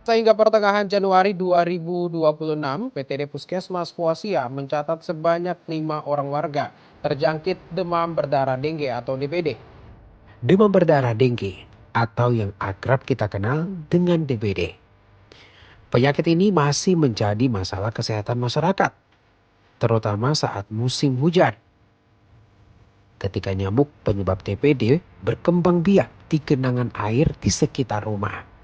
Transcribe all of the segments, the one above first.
Sehingga pertengahan Januari 2026, PTD Puskesmas Poasia mencatat sebanyak 5 orang warga terjangkit demam berdarah dengue atau DBD. Demam berdarah dengue atau yang akrab kita kenal dengan DBD. Penyakit ini masih menjadi masalah kesehatan masyarakat, terutama saat musim hujan. Ketika nyamuk penyebab DBD berkembang biak di genangan air di sekitar rumah.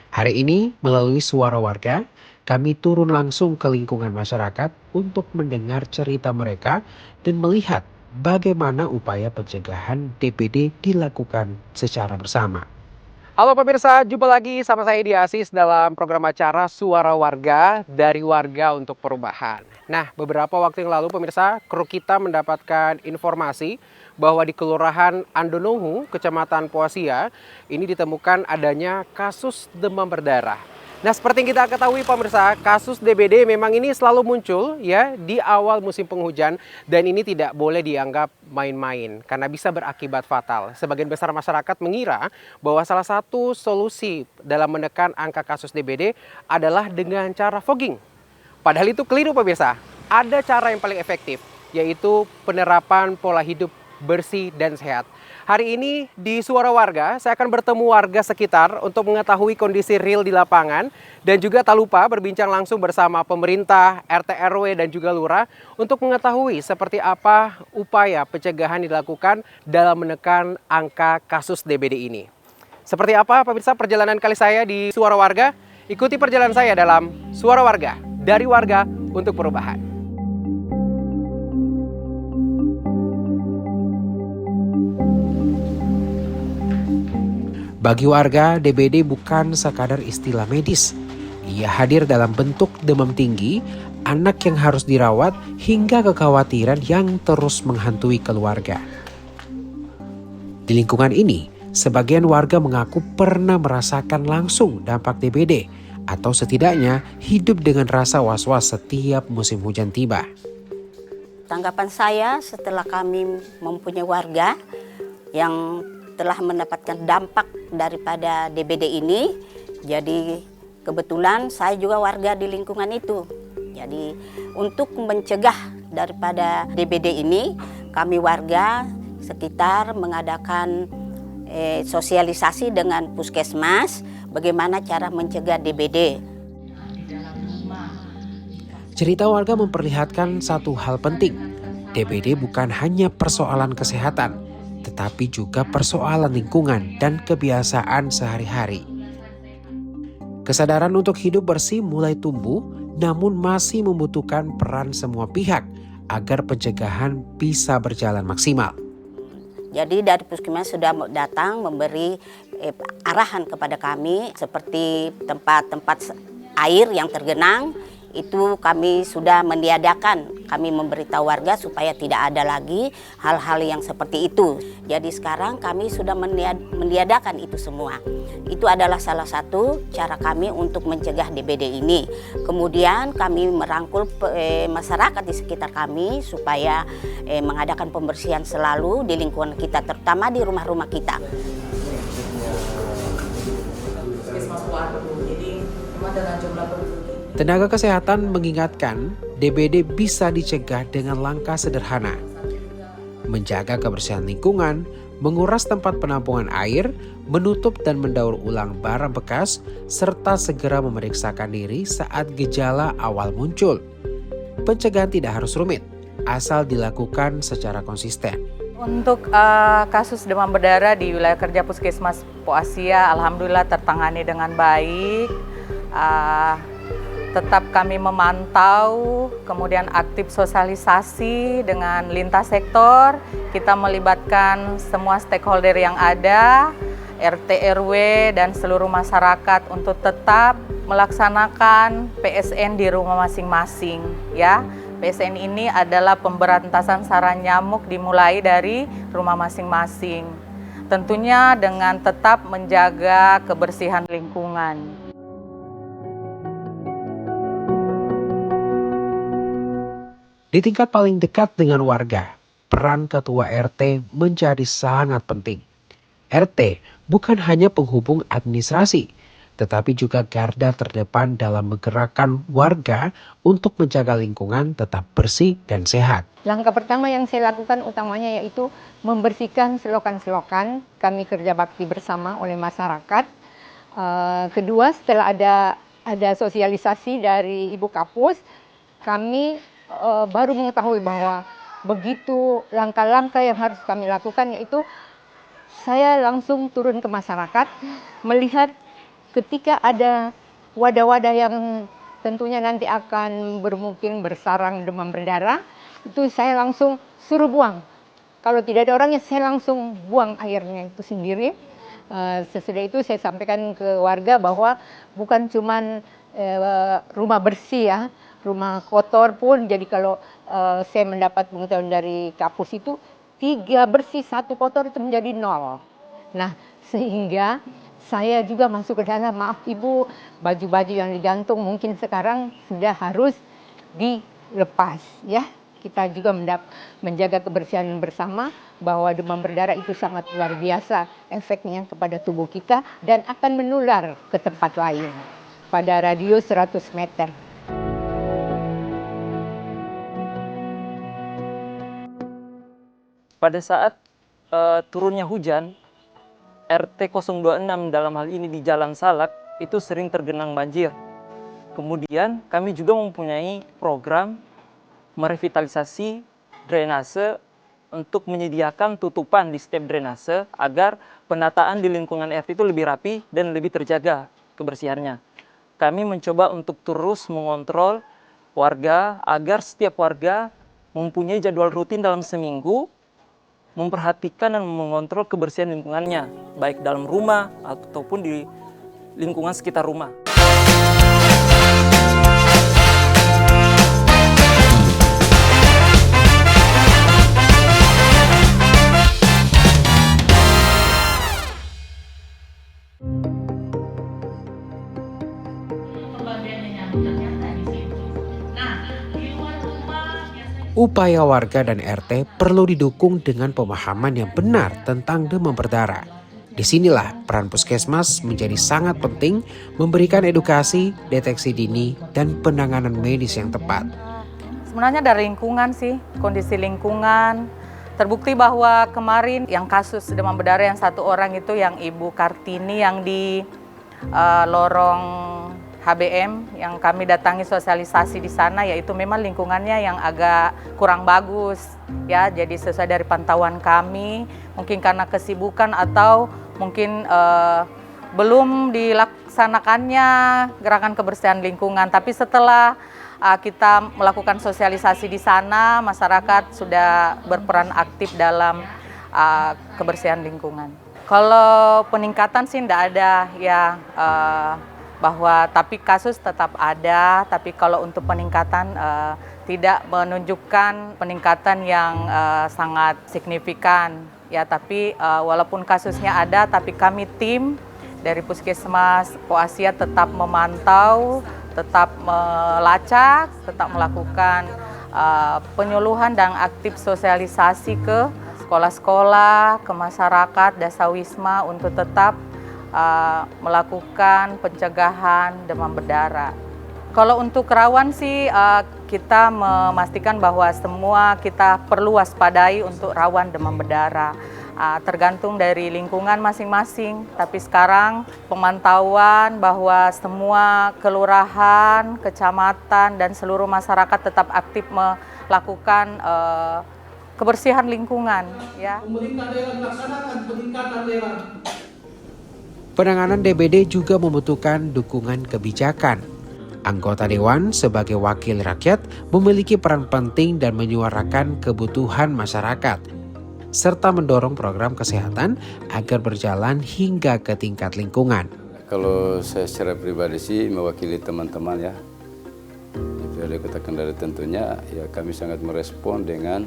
Hari ini melalui suara warga, kami turun langsung ke lingkungan masyarakat untuk mendengar cerita mereka dan melihat bagaimana upaya pencegahan DBD dilakukan secara bersama. Halo pemirsa, jumpa lagi sama saya di Asis dalam program acara Suara Warga dari Warga untuk Perubahan. Nah, beberapa waktu yang lalu pemirsa, kru kita mendapatkan informasi bahwa di Kelurahan Andonohu, Kecamatan Poasia, ini ditemukan adanya kasus demam berdarah. Nah, seperti yang kita ketahui pemirsa, kasus DBD memang ini selalu muncul ya di awal musim penghujan dan ini tidak boleh dianggap main-main karena bisa berakibat fatal. Sebagian besar masyarakat mengira bahwa salah satu solusi dalam menekan angka kasus DBD adalah dengan cara fogging. Padahal itu keliru pemirsa. Ada cara yang paling efektif, yaitu penerapan pola hidup bersih dan sehat. Hari ini di Suara Warga, saya akan bertemu warga sekitar untuk mengetahui kondisi real di lapangan dan juga tak lupa berbincang langsung bersama pemerintah, RT RW dan juga lurah untuk mengetahui seperti apa upaya pencegahan dilakukan dalam menekan angka kasus DBD ini. Seperti apa pemirsa perjalanan kali saya di Suara Warga? Ikuti perjalanan saya dalam Suara Warga dari Warga untuk Perubahan. Bagi warga, DBD bukan sekadar istilah medis. Ia hadir dalam bentuk demam tinggi, anak yang harus dirawat, hingga kekhawatiran yang terus menghantui keluarga. Di lingkungan ini, sebagian warga mengaku pernah merasakan langsung dampak DBD, atau setidaknya hidup dengan rasa was-was setiap musim hujan tiba. Tanggapan saya setelah kami mempunyai warga yang telah mendapatkan dampak daripada DBD ini, jadi kebetulan saya juga warga di lingkungan itu. Jadi untuk mencegah daripada DBD ini, kami warga sekitar mengadakan sosialisasi dengan puskesmas bagaimana cara mencegah DBD. Cerita warga memperlihatkan satu hal penting. DBD bukan hanya persoalan kesehatan, tetapi juga persoalan lingkungan dan kebiasaan sehari-hari. Kesadaran untuk hidup bersih mulai tumbuh, namun masih membutuhkan peran semua pihak agar pencegahan bisa berjalan maksimal. Jadi dari puskesmas sudah datang memberi arahan kepada kami seperti tempat-tempat air yang tergenang, itu kami sudah meniadakan, kami memberitahu warga supaya tidak ada lagi hal-hal yang seperti itu. Jadi sekarang kami sudah meniadakan itu semua. Itu adalah salah satu cara kami untuk mencegah DBD ini. Kemudian kami merangkul masyarakat di sekitar kami supaya mengadakan pembersihan selalu di lingkungan kita, terutama di rumah-rumah kita. Tenaga kesehatan mengingatkan DBD bisa dicegah dengan langkah sederhana. Menjaga kebersihan lingkungan, menguras tempat penampungan air, menutup dan mendaur ulang barang bekas, serta segera memeriksakan diri saat gejala awal muncul. Pencegahan tidak harus rumit, asal dilakukan secara konsisten. Untuk kasus demam berdarah di wilayah kerja Puskesmas Poasia, alhamdulillah tertangani dengan baik. Tetap kami memantau, kemudian aktif sosialisasi dengan lintas sektor. Kita melibatkan semua stakeholder yang ada, RT RW dan seluruh masyarakat untuk tetap melaksanakan PSN di rumah masing-masing ya. PSN ini adalah pemberantasan sarang nyamuk dimulai dari rumah masing-masing. Tentunya dengan tetap menjaga kebersihan lingkungan. Di tingkat paling dekat dengan warga, peran ketua RT menjadi sangat penting. RT bukan hanya penghubung administrasi, tetapi juga garda terdepan dalam menggerakkan warga untuk menjaga lingkungan tetap bersih dan sehat. Langkah pertama yang saya lakukan utamanya yaitu membersihkan selokan-selokan. Kami kerja bakti bersama oleh masyarakat. Kedua, setelah ada sosialisasi dari Ibu Kapus, kami baru mengetahui bahwa begitu langkah-langkah yang harus kami lakukan, yaitu saya langsung turun ke masyarakat melihat ketika ada wadah-wadah yang tentunya nanti akan mungkin bersarang demam berdarah, itu saya langsung suruh buang. Kalau tidak ada orangnya, saya langsung buang airnya itu sendiri. Sesudah itu saya sampaikan ke warga bahwa bukan cuman rumah bersih ya, rumah kotor pun. Jadi kalau saya mendapat pengetahuan dari Kapus itu 3 bersih 1 kotor itu menjadi 0. Nah, sehingga saya juga masuk ke dalam, maaf Ibu, baju-baju yang digantung mungkin sekarang sudah harus dilepas ya. Kita juga menjaga kebersihan bersama, bahwa demam berdarah itu sangat luar biasa efeknya kepada tubuh kita dan akan menular ke tempat lain pada radius 100 meter. Pada saat turunnya hujan, RT 026 dalam hal ini di Jalan Salak itu sering tergenang banjir. Kemudian kami juga mempunyai program merevitalisasi drainase untuk menyediakan tutupan di setiap drainase agar penataan di lingkungan RT itu lebih rapi dan lebih terjaga kebersihannya. Kami mencoba untuk terus mengontrol warga agar setiap warga mempunyai jadwal rutin dalam seminggu, memperhatikan dan mengontrol kebersihan lingkungannya, baik dalam rumah ataupun di lingkungan sekitar rumah. Upaya warga dan RT perlu didukung dengan pemahaman yang benar tentang demam berdarah. Disinilah peran puskesmas menjadi sangat penting, memberikan edukasi, deteksi dini, dan penanganan medis yang tepat. Sebenarnya dari lingkungan sih, kondisi lingkungan. Terbukti bahwa kemarin yang kasus demam berdarah yang 1 orang itu yang Ibu Kartini yang di lorong HBM yang kami datangi sosialisasi di sana, yaitu memang lingkungannya yang agak kurang bagus ya. Jadi sesuai dari pantauan kami, mungkin karena kesibukan atau mungkin belum dilaksanakannya gerakan kebersihan lingkungan. Tapi setelah kita melakukan sosialisasi di sana, masyarakat sudah berperan aktif dalam kebersihan lingkungan. Kalau peningkatan sih tidak ada ya, tapi kasus tetap ada. Tapi kalau untuk peningkatan tidak menunjukkan peningkatan yang sangat signifikan ya. Tapi walaupun kasusnya ada, tapi kami tim dari Puskesmas Poasia tetap memantau, tetap melacak, tetap melakukan penyuluhan dan aktif sosialisasi ke sekolah-sekolah, ke masyarakat, dasawisma untuk tetap melakukan pencegahan demam berdarah. Kalau untuk rawan sih kita memastikan bahwa semua kita perlu waspadai untuk rawan demam berdarah. Tergantung dari lingkungan masing-masing, tapi sekarang pemantauan bahwa semua kelurahan, kecamatan, dan seluruh masyarakat tetap aktif melakukan kebersihan lingkungan. Ya. Pemerintah daerah melaksanakan peningkatan daerah. Penanganan DBD juga membutuhkan dukungan kebijakan. Anggota Dewan sebagai wakil rakyat memiliki peran penting dan menyuarakan kebutuhan masyarakat, serta mendorong program kesehatan agar berjalan hingga ke tingkat lingkungan. Kalau saya secara pribadi sih mewakili teman-teman ya, DPRD Kota Kendari tentunya ya kami sangat merespon dengan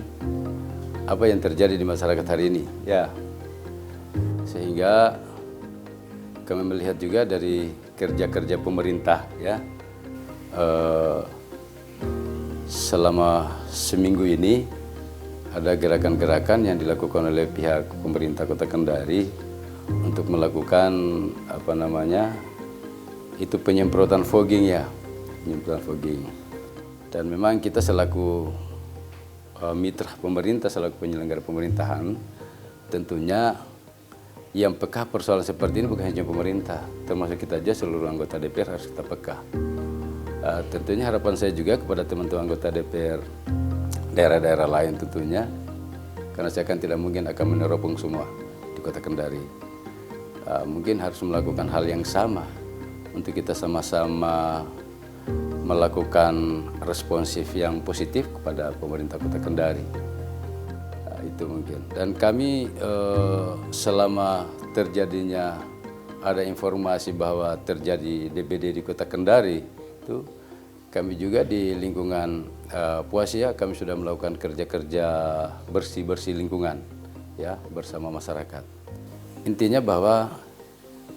apa yang terjadi di masyarakat hari ini ya, sehingga kami melihat juga dari kerja-kerja pemerintah ya, selama seminggu ini ada gerakan-gerakan yang dilakukan oleh pihak pemerintah Kota Kendari untuk melakukan itu penyemprotan fogging ya, penyemprotan fogging. Dan memang kita selaku mitra pemerintah, selaku penyelenggara pemerintahan, tentunya yang peka persoalan seperti ini bukan hanya pemerintah, termasuk kita aja seluruh anggota DPR harus kita peka. Tentunya harapan saya juga kepada teman-teman anggota DPR daerah-daerah lain tentunya, karena saya kan tidak mungkin akan meneropong semua di Kota Kendari. Mungkin harus melakukan hal yang sama untuk kita sama-sama melakukan responsif yang positif kepada pemerintah Kota Kendari. Itu mungkin. Dan kami selama terjadinya ada informasi bahwa terjadi DBD di Kota Kendari, itu kami juga di lingkungan Puasia kami sudah melakukan kerja-kerja bersih-bersih lingkungan ya bersama masyarakat. Intinya bahwa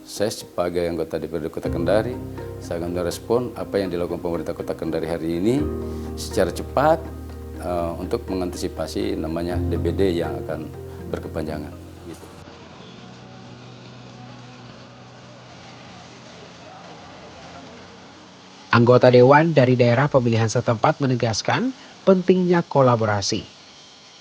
saya sebagai anggota DPRD Kota Kendari, saya akan merespon apa yang dilakukan pemerintah Kota Kendari hari ini secara cepat untuk mengantisipasi namanya DBD yang akan berkepanjangan. Gitu. Anggota Dewan dari daerah pemilihan setempat menegaskan pentingnya kolaborasi,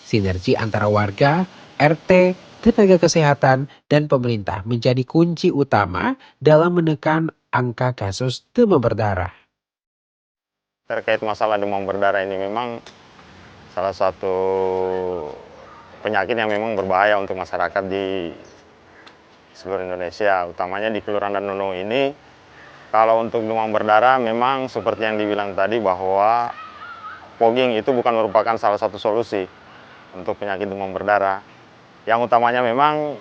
sinergi antara warga, RT, tenaga kesehatan, dan pemerintah menjadi kunci utama dalam menekan angka kasus demam berdarah. Terkait masalah demam berdarah ini memang salah satu penyakit yang memang berbahaya untuk masyarakat di seluruh Indonesia, utamanya di Kelurahan Dandono ini. Kalau untuk demam berdarah memang seperti yang dibilang tadi bahwa fogging itu bukan merupakan salah satu solusi untuk penyakit demam berdarah. Yang utamanya memang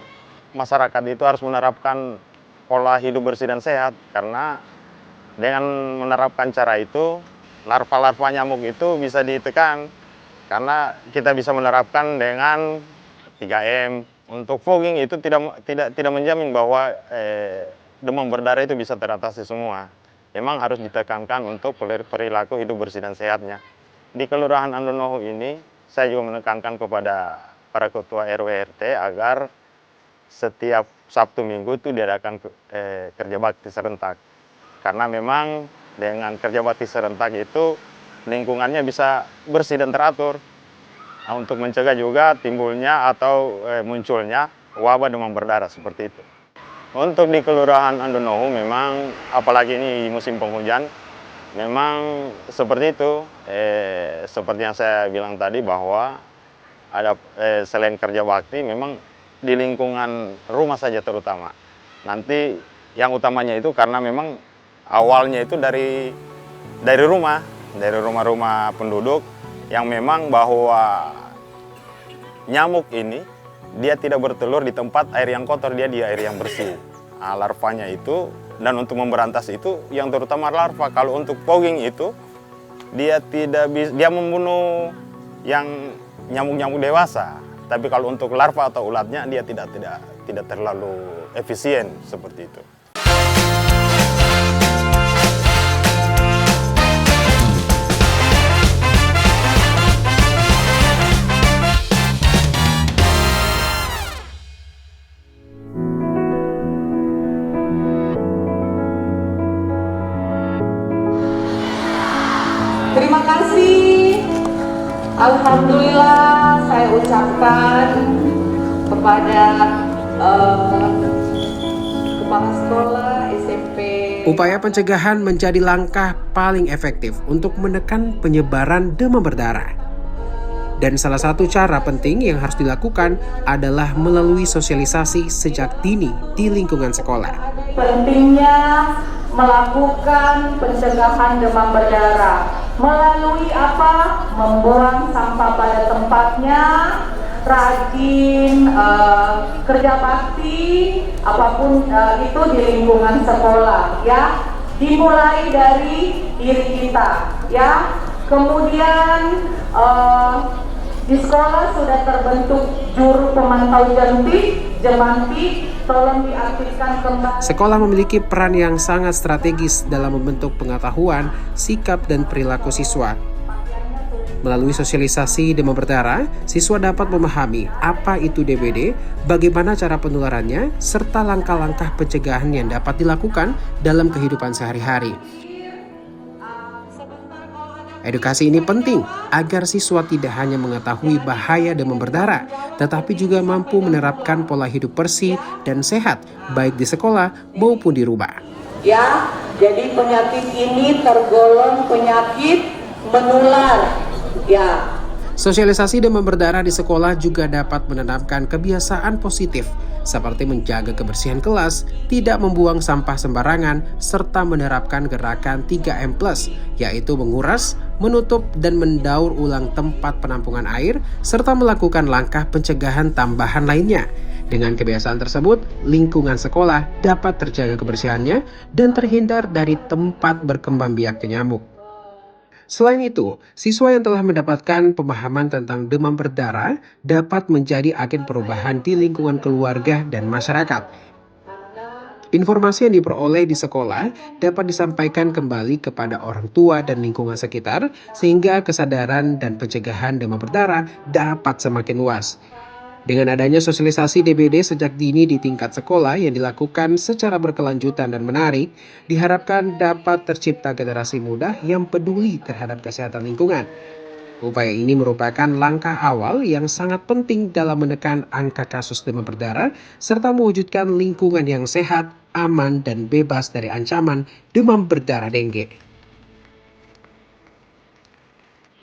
masyarakat itu harus menerapkan pola hidup bersih dan sehat, karena dengan menerapkan cara itu larva-larva nyamuk itu bisa ditekan, karena kita bisa menerapkan dengan 3M. Untuk fogging itu tidak menjamin bahwa demam berdarah itu bisa teratasi semua. Memang harus ditekankan untuk perilaku hidup bersih dan sehatnya. Di Kelurahan Andonohu ini saya juga menekankan kepada para ketua RW RT agar setiap Sabtu Minggu itu diadakan kerja bakti serentak. Karena memang dengan kerja bakti serentak itu lingkungannya bisa bersih dan teratur. Nah, untuk mencegah juga timbulnya atau munculnya wabah demam berdarah seperti itu. Untuk di Kelurahan Andonohu memang apalagi ini musim penghujan, memang seperti itu. Seperti yang saya bilang tadi bahwa ada selain kerja bakti memang di lingkungan rumah saja terutama. Nanti yang utamanya itu karena memang awalnya itu dari rumah-rumah penduduk yang memang bahwa nyamuk ini dia tidak bertelur di tempat air yang kotor, dia di air yang bersih. Nah, larvanya itu, dan untuk memberantas itu yang terutama larva. Kalau untuk fogging itu dia membunuh yang nyamuk-nyamuk dewasa, tapi kalau untuk larva atau ulatnya dia tidak terlalu efisien seperti itu. Terima kasih. Alhamdulillah saya ucapkan kepada Kepala Sekolah SMP. Upaya pencegahan menjadi langkah paling efektif untuk menekan penyebaran demam berdarah. Dan salah satu cara penting yang harus dilakukan adalah melalui sosialisasi sejak dini di lingkungan sekolah. Pentingnya melakukan pencegahan demam berdarah melalui apa? Membuang sampah pada tempatnya, rajin kerja bakti, apapun itu di lingkungan sekolah, ya. Dimulai dari diri kita, ya. Kemudian di sekolah sudah terbentuk juru pemantau jemantik, tolong diaktifkan kembali. Sekolah memiliki peran yang sangat strategis dalam membentuk pengetahuan, sikap, dan perilaku siswa. Melalui sosialisasi demam berdarah, siswa dapat memahami apa itu DBD, bagaimana cara penularannya, serta langkah-langkah pencegahan yang dapat dilakukan dalam kehidupan sehari-hari. Edukasi ini penting agar siswa tidak hanya mengetahui bahaya demam berdarah, tetapi juga mampu menerapkan pola hidup bersih dan sehat, baik di sekolah maupun di rumah. Ya, jadi penyakit ini tergolong penyakit menular. Ya. Sosialisasi demam berdarah di sekolah juga dapat menanamkan kebiasaan positif seperti menjaga kebersihan kelas, tidak membuang sampah sembarangan, serta menerapkan gerakan 3M+, yaitu menguras, menutup, dan mendaur ulang tempat penampungan air, serta melakukan langkah pencegahan tambahan lainnya. Dengan kebiasaan tersebut, lingkungan sekolah dapat terjaga kebersihannya dan terhindar dari tempat berkembang biaknya nyamuk. Selain itu, siswa yang telah mendapatkan pemahaman tentang demam berdarah dapat menjadi agen perubahan di lingkungan keluarga dan masyarakat. Informasi yang diperoleh di sekolah dapat disampaikan kembali kepada orang tua dan lingkungan sekitar sehingga kesadaran dan pencegahan demam berdarah dapat semakin luas. Dengan adanya sosialisasi DBD sejak dini di tingkat sekolah yang dilakukan secara berkelanjutan dan menarik, diharapkan dapat tercipta generasi muda yang peduli terhadap kesehatan lingkungan. Upaya ini merupakan langkah awal yang sangat penting dalam menekan angka kasus demam berdarah serta mewujudkan lingkungan yang sehat, aman, dan bebas dari ancaman demam berdarah dengue.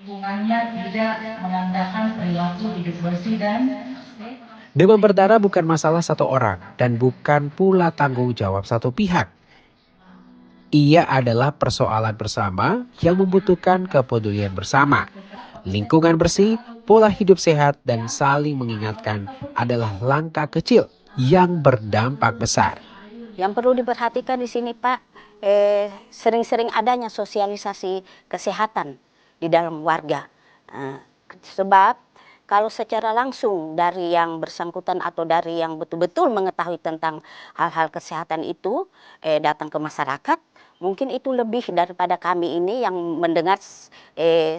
Lingkungannya tidak menandakan perilaku hidup bersih dan Demam berdarah bukan masalah satu orang dan bukan pula tanggung jawab satu pihak. Ia adalah persoalan bersama yang membutuhkan kepedulian bersama. Lingkungan bersih, pola hidup sehat, dan saling mengingatkan adalah langkah kecil yang berdampak besar. Yang perlu diperhatikan di sini Pak, sering-sering adanya sosialisasi kesehatan di dalam warga. Sebab kalau secara langsung dari yang bersangkutan atau dari yang betul-betul mengetahui tentang hal-hal kesehatan itu datang ke masyarakat, mungkin itu lebih daripada kami ini yang mendengar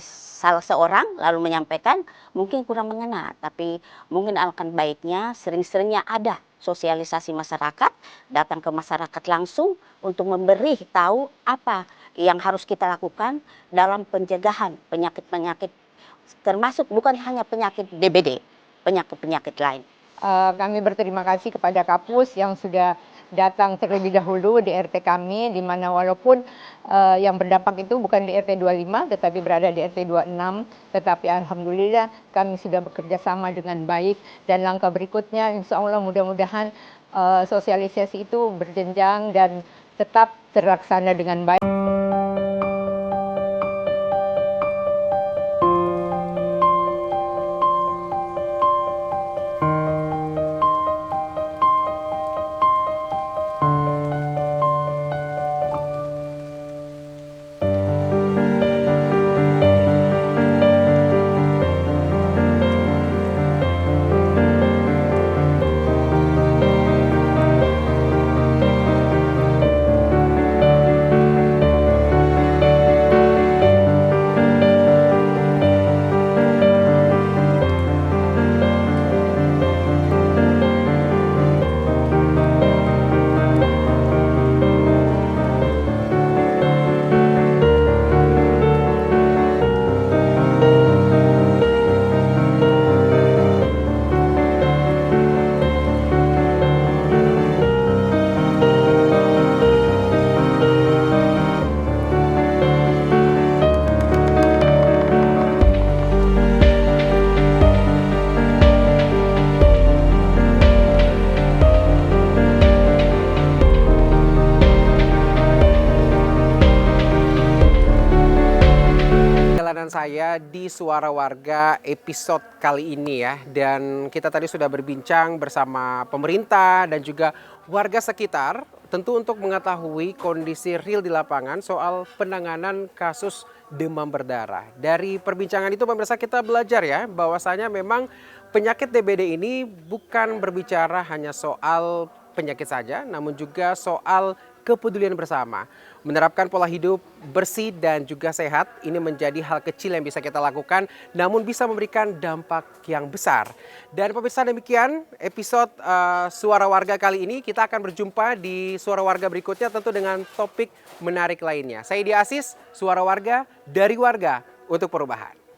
salah seorang lalu menyampaikan, mungkin kurang mengena. Tapi mungkin alangkah baiknya sering-seringnya ada sosialisasi masyarakat, datang ke masyarakat langsung untuk memberi tahu apa yang harus kita lakukan dalam pencegahan penyakit-penyakit, termasuk bukan hanya penyakit DBD, penyakit-penyakit lain. Kami berterima kasih kepada Kapus yang sudah datang terlebih dahulu di RT kami, di mana walaupun yang berdampak itu bukan di RT 25 tetapi berada di RT 26, tetapi alhamdulillah kami sudah bekerja sama dengan baik, dan langkah berikutnya insya Allah mudah-mudahan sosialisasi itu berjenjang dan tetap terlaksana dengan baik. Saya di Suara Warga episode kali ini ya, dan kita tadi sudah berbincang bersama pemerintah dan juga warga sekitar tentu untuk mengetahui kondisi real di lapangan soal penanganan kasus demam berdarah. Dari perbincangan itu pemirsa kita belajar ya bahwasanya memang penyakit DBD ini bukan berbicara hanya soal penyakit saja, namun juga soal kepedulian bersama. Menerapkan pola hidup bersih dan juga sehat ini menjadi hal kecil yang bisa kita lakukan namun bisa memberikan dampak yang besar. Dan pemirsa, demikian episode Suara Warga kali ini. Kita akan berjumpa di Suara Warga berikutnya tentu dengan topik menarik lainnya. Saya Dia Asis, Suara Warga dari warga untuk perubahan.